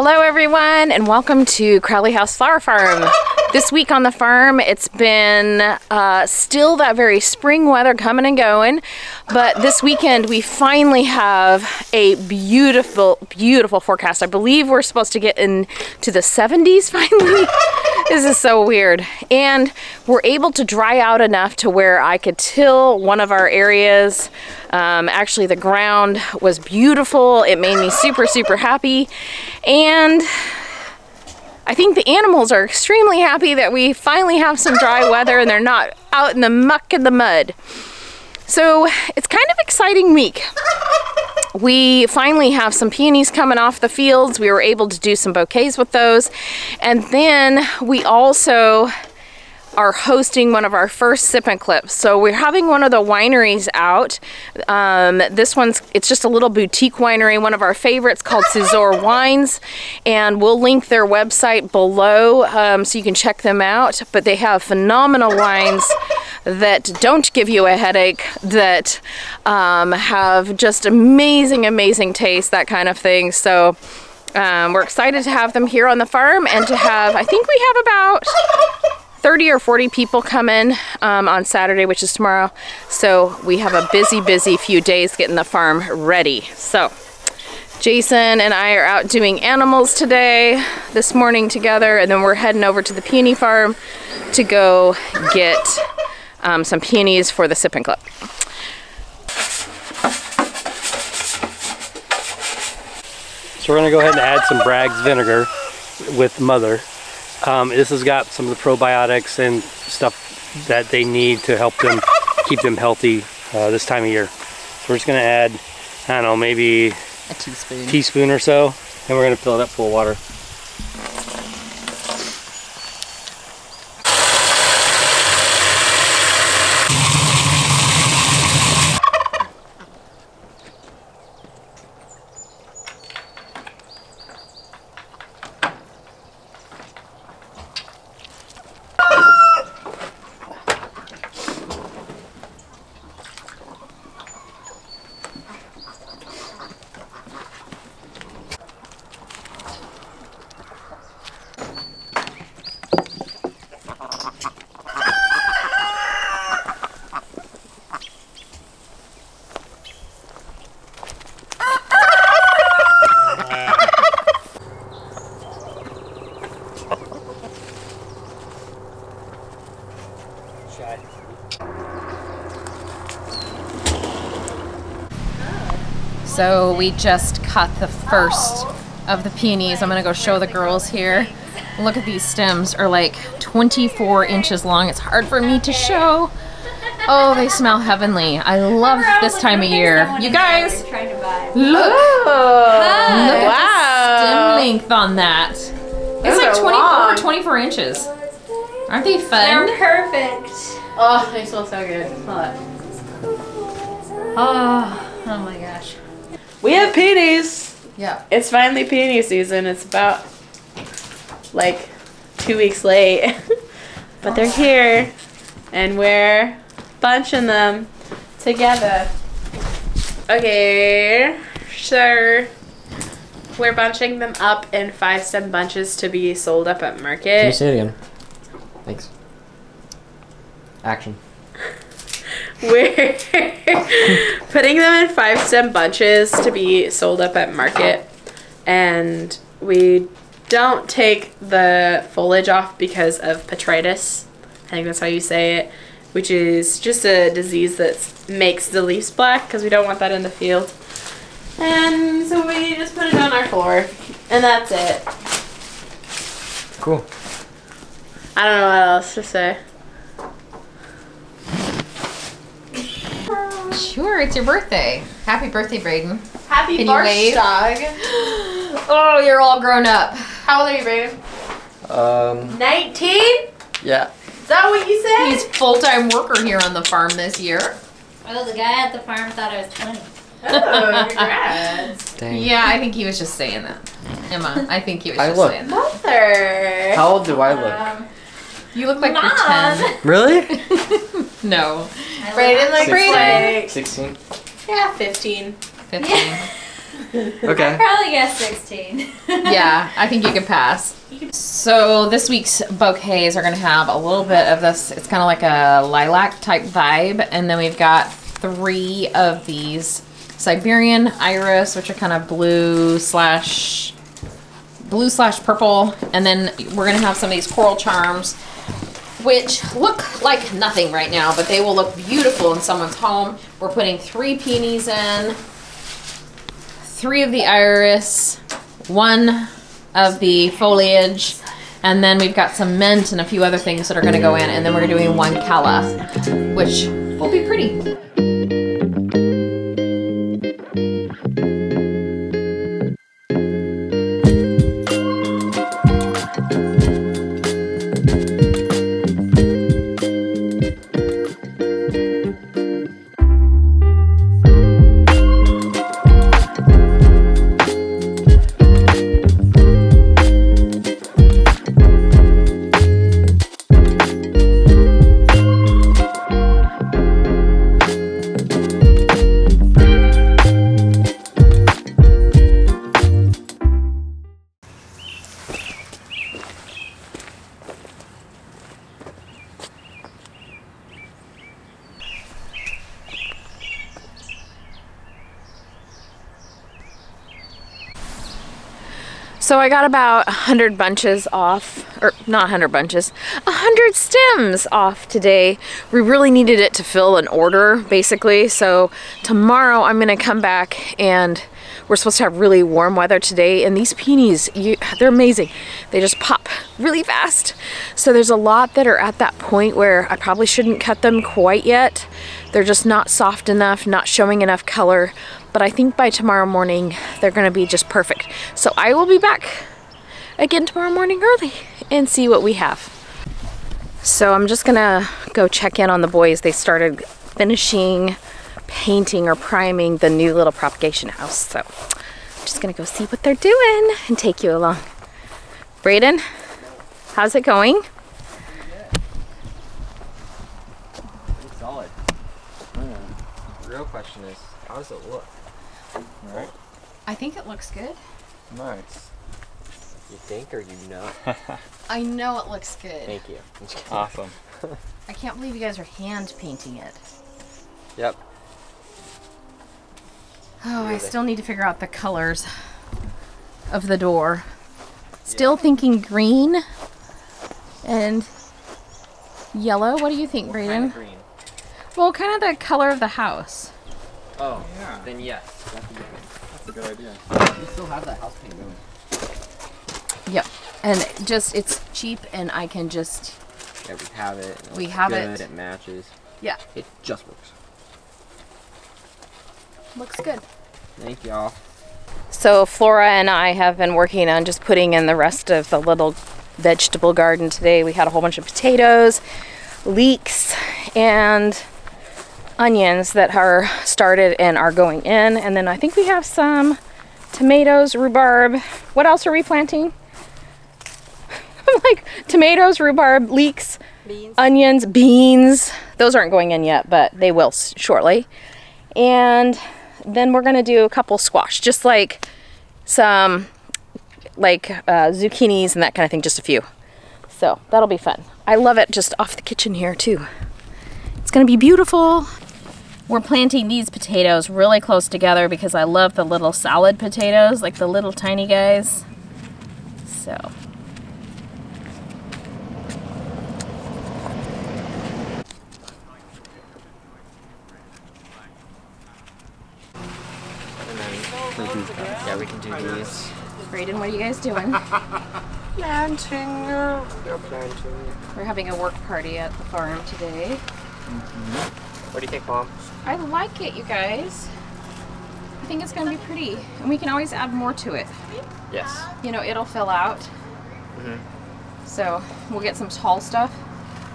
Hello everyone and welcome to Crowley House Flower Farm. This week on the farm it's been still that very spring weather coming and going, but this weekend we finally have a beautiful forecast. I believe we're supposed to get into the 70s finally. This is so weird. And we're able to dry out enough to where I could till one of our areas. Actually the ground was beautiful. It made me super happy. And I think the animals are extremely happy that we finally have some dry weather and they're not out in the muck and the mud. So it's kind of exciting week. We finally have some peonies coming off the fields. We were able to do some bouquets with those. And then we also are hosting one of our first sip and clips. So we're having one of the wineries out. This one's, it's just a little boutique winery, one of our favorites called Cesar Wines. And we'll link their website below so you can check them out. But they have phenomenal wines that don't give you a headache, that have just amazing taste, that kind of thing. So we're excited to have them here on the farm and to have, I think we have about 30 or 40 people come in on Saturday, which is tomorrow. So we have a busy few days getting the farm ready. So Jason and I are out doing animals today, this morning together, and then we're heading over to the peony farm to go get some peonies for the sip and clip. So we're gonna go ahead and add some Bragg's vinegar with Mother. This has got some of the probiotics and stuff that they need to help them keep them healthy this time of year. So we're just gonna add, I don't know, maybe a teaspoon or so, and we're gonna fill it up full of water. So we just cut the first of the peonies. I'm gonna go show the girls here. Look at these stems, are like 24 inches long. It's hard for me to show. Oh, they smell heavenly. I love this time of year. You guys, look. Look at the stem length on that. It's like 24 or 24 inches. Aren't they fun? They're perfect. Oh, they smell so good. Oh my gosh. We have peonies. Yeah. It's finally peony season. It's about like 2 weeks late. But they're here and we're bunching them together. Okay, so we're bunching them up in 5-stem bunches to be sold up at market. Can you say it again? Thanks. Action. We're putting them in 5-stem bunches to be sold up at market, and we don't take the foliage off because of botrytis. I think that's how you say it, which is just a disease that makes the leaves black because we don't want that in the field. And so we just put it on our floor, and that's it. Cool. I don't know what else to say. Sure, it's your birthday. Happy birthday, Braden. Happy Can you wave? dog. Oh, you're all grown up. How old are you, Braden? 19? Yeah. Is that what you said? He's full-time worker here on the farm this year. Oh, the guy at the farm thought I was 20. Oh, congrats. Dang. Yeah, I think he was just saying that. Emma, I think he was I just look. saying that. Mother. How old do I look? You look like Mom. you're 10. Really? No. Braden looks 16. like 16. Yeah, 15. 15. Okay. Probably guess 16. Yeah, I think you can pass. So this week's bouquets are going to have a little bit of this. It's kind of like a lilac type vibe. And then we've got 3 of these Siberian iris, which are kind of blue slash purple. And then we're going to have some of these coral charms, which look like nothing right now, but they will look beautiful in someone's home. We're putting 3 peonies in, 3 of the iris, 1 of the foliage, and then we've got some mint and a few other things that are gonna go in, and then we're doing 1 calla, which will be pretty. So I got about 100 bunches off, or not 100 bunches, 100 stems off today. We really needed it to fill an order, basically. So tomorrow I'm gonna come back, and we're supposed to have really warm weather today. And these peonies, they're amazing. They just pop really fast. So there's a lot that are at that point where I probably shouldn't cut them quite yet. They're just not soft enough, not showing enough color. But I think by tomorrow morning, they're gonna be just perfect. So I will be back again tomorrow morning early and see what we have. So I'm just gonna go check in on the boys. They started finishing painting or priming the new little propagation house. So I'm just gonna go see what they're doing and take you along. Brayden, how's it going? It's solid. The real question is, how does it look? Right? I think it looks good. Nice. You think or you know? I know it looks good. Thank you. Awesome. I can't believe you guys are hand painting it. Yep. Oh, I still need to figure out the colors of the door. Still thinking green and yellow. What do you think, Brayden? Green. Well, kind of the color of the house. Oh, Yeah. then yes. That's a good one. That's a good idea. You still have that house paint going. Yep. And just, it's cheap and I can just, Yeah, we have it. It We looks have good, it. It matches. yeah, It just works. looks good. Thank y'all. So Flora and I have been working on just putting in the rest of the little vegetable garden today. We had a whole bunch of potatoes, leeks, and onions that are started and are going in. And then I think we have some tomatoes, rhubarb. What else are we planting? I'm like, tomatoes, rhubarb, leeks, Beans. onions, beans. Those aren't going in yet, but they will shortly. And then we're gonna do a couple squash, just like some zucchinis and that kind of thing, just a few. So that'll be fun. I love it just off the kitchen here too. It's gonna be beautiful. We're planting these potatoes really close together because I love the little salad potatoes, like the little tiny guys. So. Yeah, we can do these. Brayden, what are you guys doing? Planting. They're planting. We're having a work party at the farm today. What do you think, Mom? I like it, you guys. I think it's gonna be pretty. And we can always add more to it. Yes. You know, it'll fill out. So we'll get some tall stuff.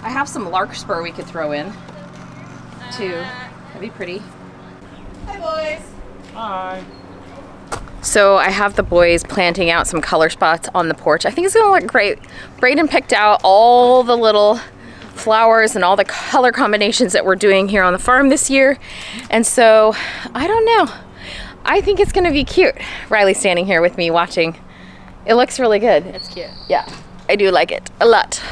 I have some larkspur we could throw in too. That'd be pretty. Hi, boys. Hi. So I have the boys planting out some color spots on the porch. I think it's gonna look great. Brayden picked out all the little flowers and all the color combinations that we're doing here on the farm this year. And so, I don't know. I think it's gonna be cute. Riley's standing here with me watching. It looks really good. It's cute. Yeah, I do like it a lot.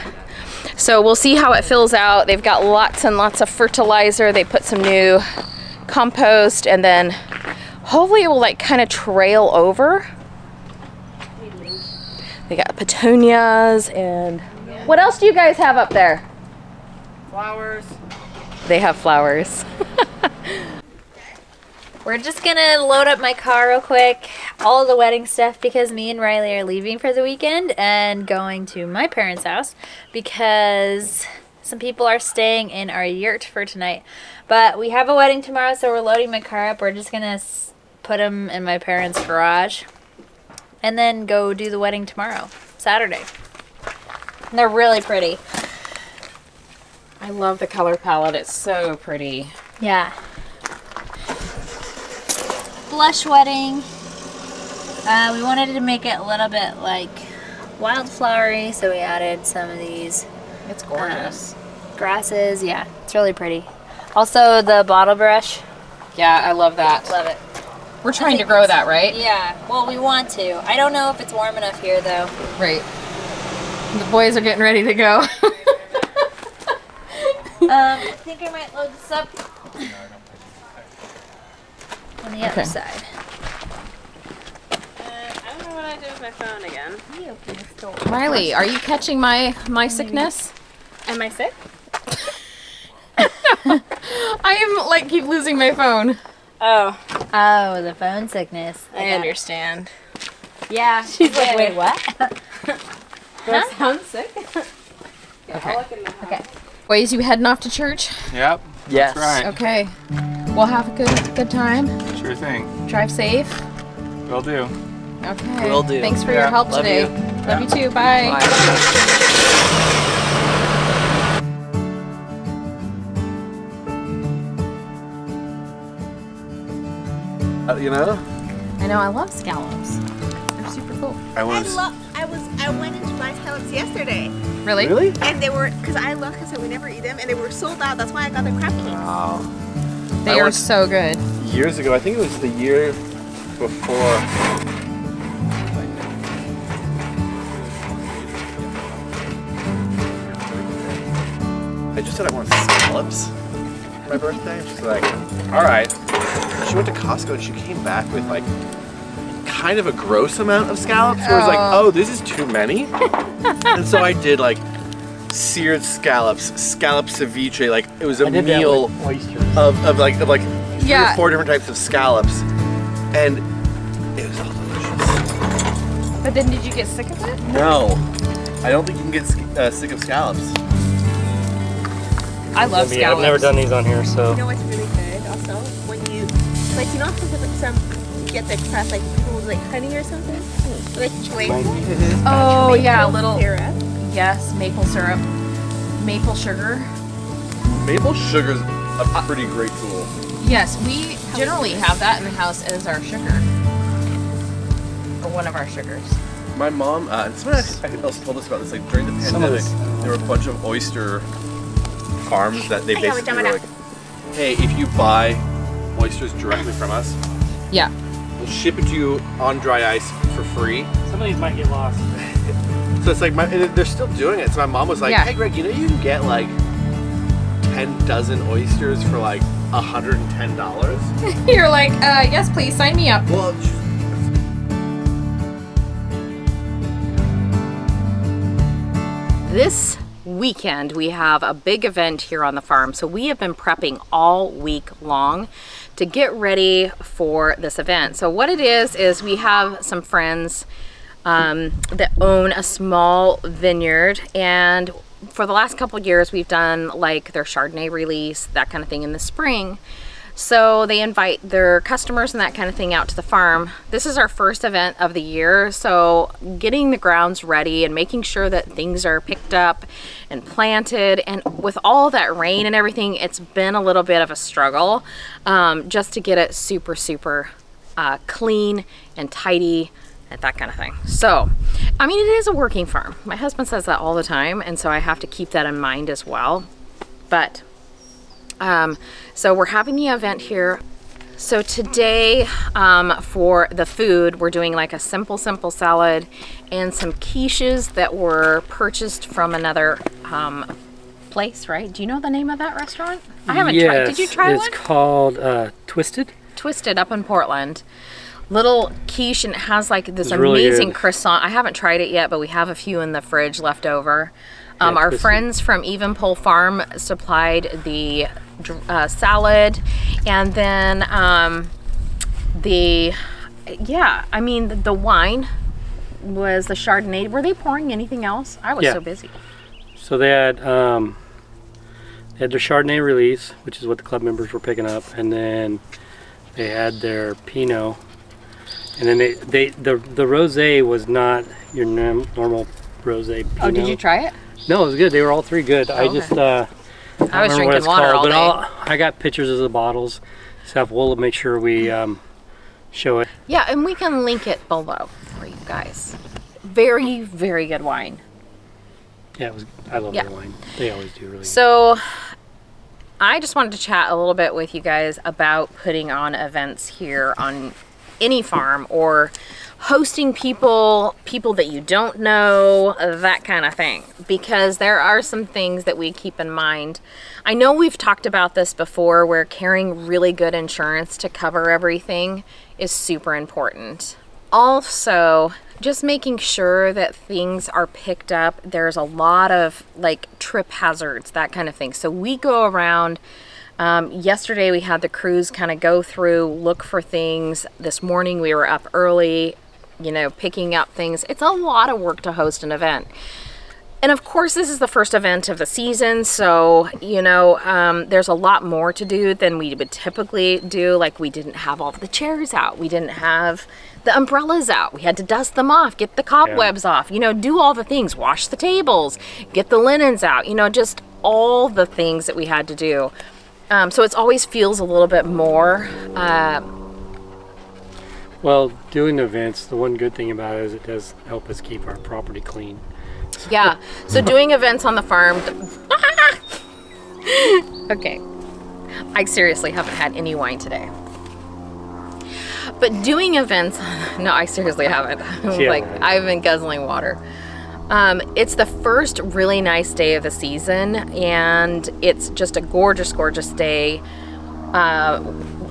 So we'll see how it fills out. They've got lots and lots of fertilizer. They put some new compost, and then hopefully it will like kind of trail over. They got petunias, and what else do you guys have up there? Flowers. They have flowers. We're just gonna load up my car real quick, all the wedding stuff, because me and Riley are leaving for the weekend and going to my parents' house because some people are staying in our yurt for tonight. But we have a wedding tomorrow, so we're loading my car up. We're just gonna put them in my parents' garage and then go do the wedding tomorrow, Saturday. And they're really pretty. I love the color palette. It's so pretty. Yeah. Blush wedding. We wanted to make it a little bit like wildflowery, so we added some of these It's gorgeous. grasses. Yeah, it's really pretty. Also the bottle brush. Yeah, I love that. Love it. We're trying to grow that, right? Yeah, well, we want to. I don't know if it's warm enough here though. Right. The boys are getting ready to go. I think I might load this up on the other side. I don't know what I did with my phone again. Riley, are you catching my sickness? Am I sick? I am like keep losing my phone. Oh, Oh, the phone sickness. I understand. Yeah. She's like, wait, what? Do I sound sick? Okay. Okay. Boys, you heading off to church? Yep. Yes. That's right. Okay. We'll have a good time. Sure thing. Drive safe. Will do. Okay. Will do. Thanks for your Yeah. help Love today. you. Love you too. Bye. You know? I know. I love scallops. They're super cool. I was. I went into buy scallops yesterday, Really? Really? and they were because we never eat them, and they were sold out. That's why I got the crab cakes. Oh. They I are went so good. years ago. I think it was the year before. I just said I want scallops for my birthday. She's like, all right. She went to Costco and she came back with like kind of a gross amount of scallops. Where I was like, oh, this is too many. And so I did like seared scallops, scallop ceviche. Like it was a meal of like 3 Yeah. or 4 different types of scallops, and it was all delicious. But then, did you get sick of it? No, I don't think you can get sick of scallops. I love Yeah, I've never done these on here, so. You know what's really good also when you like some get the crust like people with like honey or something like chocolate. Oh yeah, a little. syrup. Yes, maple syrup, maple sugar. Maple sugar's a pretty great tool. Yes, we generally have that in the house as our sugar, or one of our sugars. My mom, and someone else told us about this. Like during the Some of pandemic, this- there were a bunch of oyster farms that they basically were like, "Hey, if you buy oysters directly from us, Yeah. we'll ship it to you on dry ice for free." Some of these might get lost. So it's like they're still doing it. So my mom was like, Yeah. "Hey, Greg, you know you can get like 10 dozen oysters for like $110." You're like, yes, please sign me up. Well, This weekend we have a big event here on the farm, so we have been prepping all week long to get ready for this event. So what it is we have some friends that own a small vineyard, and for the last couple years we've done like their Chardonnay release, that kind of thing in the spring. So they invite their customers and that kind of thing out to the farm. This is our first event of the year, so getting the grounds ready and making sure that things are picked up and planted, and with all that rain and everything, it's been a little bit of a struggle just to get it super clean and tidy and that kind of thing. So, I mean, it is a working farm. My husband says that all the time, and so I have to keep that in mind as well. But so we're having the event here. So today, for the food, we're doing like a simple salad and some quiches that were purchased from another place, right? Do you know the name of that restaurant? I haven't tried. Did you try one? It's called Twisted. Twisted up in Portland. Little quiche, and it has like this really amazing good. croissant. I haven't tried it yet, but we have a few in the fridge left over. Our Twisted. friends from Evenpole Farm supplied the salad, and then the wine was the Chardonnay. Were they pouring anything else? I was so busy. So they had their Chardonnay release, which is what the club members were picking up, and then they had their Pinot, and then the rosé was not your normal rosé Pinot. Oh, did you try it? No, it was good. They were all three good. I just I was drinking water all day. I got pictures of the bottles. So we'll make sure we show it. Yeah, and we can link it below for you guys. Very, very good wine. Yeah, it was. I love their wine. They always do really good. So I just wanted to chat a little bit with you guys about putting on events here on any farm, or hosting people that you don't know, that kind of thing, because there are some things that we keep in mind. I know we've talked about this before, where carrying really good insurance to cover everything is super important. Also, just making sure that things are picked up. There's a lot of like trip hazards, that kind of thing. So we go around. Yesterday we had the crews kind of go through, look for things. This morning we were up early, you know, picking up things. It's a lot of work to host an event. And of course, this is the first event of the season, so, you know, there's a lot more to do than we would typically do. Like, we didn't have all the chairs out. We didn't have the umbrellas out. We had to dust them off, get the cobwebs off, you know, do all the things, wash the tables, get the linens out, you know, just all the things that we had to do. So it always feels a little bit more. Well, doing events, the one good thing about it is it does help us keep our property clean. Yeah, so doing events on the farm. Okay, I seriously haven't had any wine today. But doing events, no, I seriously haven't. Like, I've been guzzling water. It's the first really nice day of the season, and it's just a gorgeous, gorgeous day.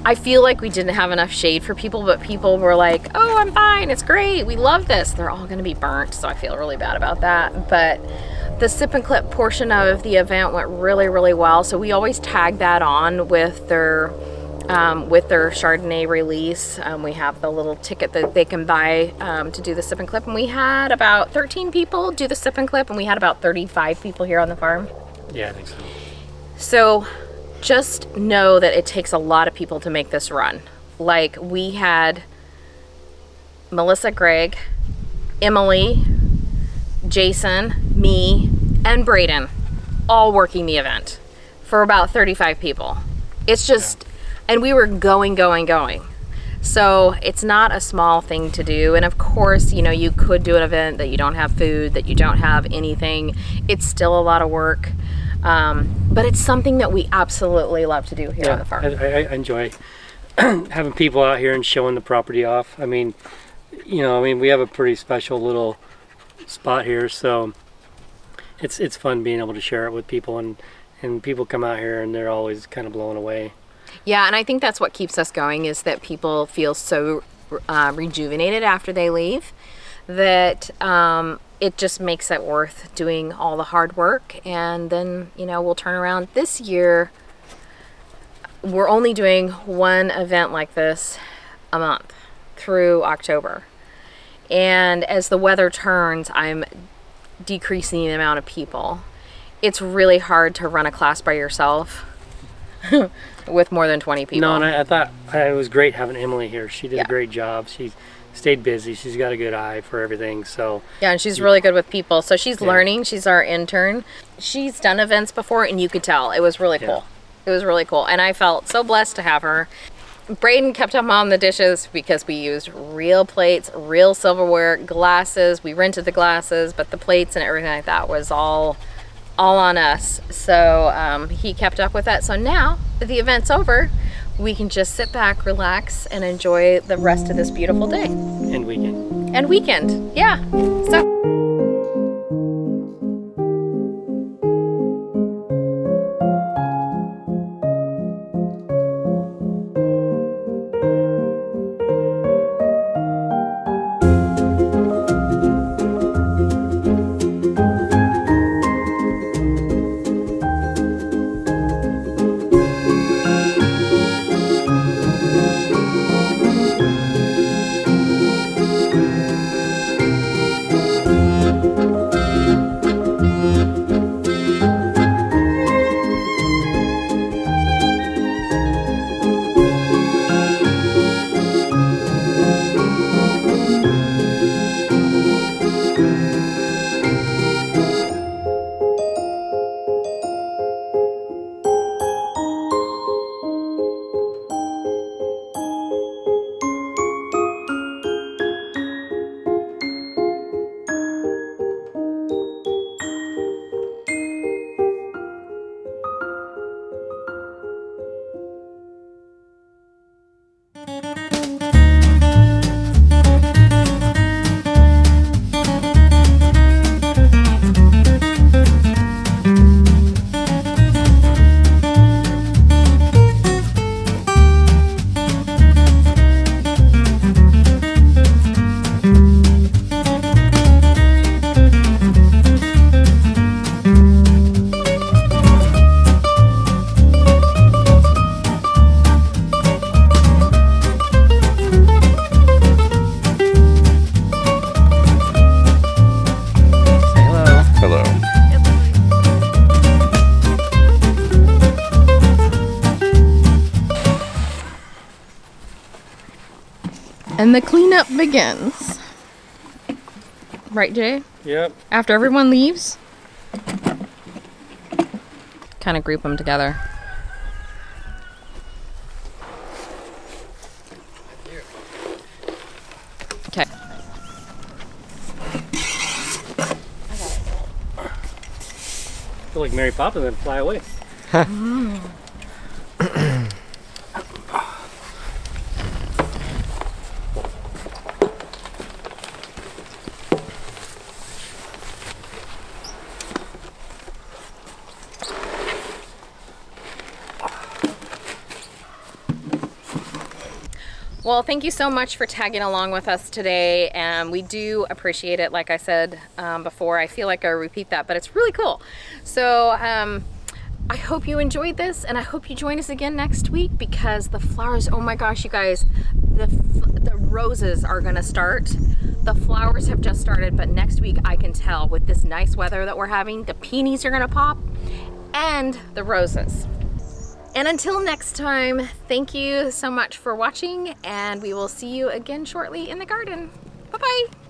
I feel like we didn't have enough shade for people, but people were like, oh, I'm fine, it's great, we love this. They're all gonna be burnt, so I feel really bad about that. But the sip and clip portion of the event went really, really well. So we always tag that on with their Chardonnay release. We have the little ticket that they can buy to do the sip and clip. And we had about 13 people do the sip and clip, and we had about 35 people here on the farm. Yeah, I think so. So just know that it takes a lot of people to make this run. Like, we had Melissa, Greg, Emily, Jason, me, and Braden all working the event for about 35 people. It's just, and we were going. So it's not a small thing to do. And of course, you know, you could do an event that you don't have food, that you don't have anything. It's still a lot of work. But it's something that we absolutely love to do here on the farm. I enjoy having people out here and showing the property off. I mean, you know, we have a pretty special little spot here, so it's fun being able to share it with people, and people come out here and they're always kind of blown away. Yeah, and I think that's what keeps us going, is that people feel so rejuvenated after they leave, that it just makes it worth doing all the hard work. And then, you know, we'll turn around. This year, we're only doing one event like this a month through October. And as the weather turns, I'm decreasing the amount of people. It's really hard to run a class by yourself with more than 20 people. No, and I thought it was great having Emily here. She did a great job. She stayed busy. She's got a good eye for everything. So yeah, and she's really good with people. So she's learning. She's our intern. She's done events before, and you could tell it was really cool. It was really cool, and I felt so blessed to have her. Braden kept up on the dishes because we used real plates, real silverware, glasses. We rented the glasses, but the plates and everything like that was all on us. So he kept up with that. So now that the event's over, we can just sit back, relax, and enjoy the rest of this beautiful day. And weekend. And weekend, yeah. So. And the cleanup begins. Right, Jay? Yep. After everyone leaves, kind of group them together. Okay. I feel like Mary Poppins and fly away. Well, thank you so much for tagging along with us today, and we do appreciate it. Like I said before, I feel like I repeat that, but it's really cool. So I hope you enjoyed this, and I hope you join us again next week, because the flowers, oh my gosh, you guys, the roses are gonna start. The flowers have just started, but next week I can tell with this nice weather that we're having, the peonies are gonna pop and the roses. And until next time, thank you so much for watching, and we will see you again shortly in the garden. Bye-bye.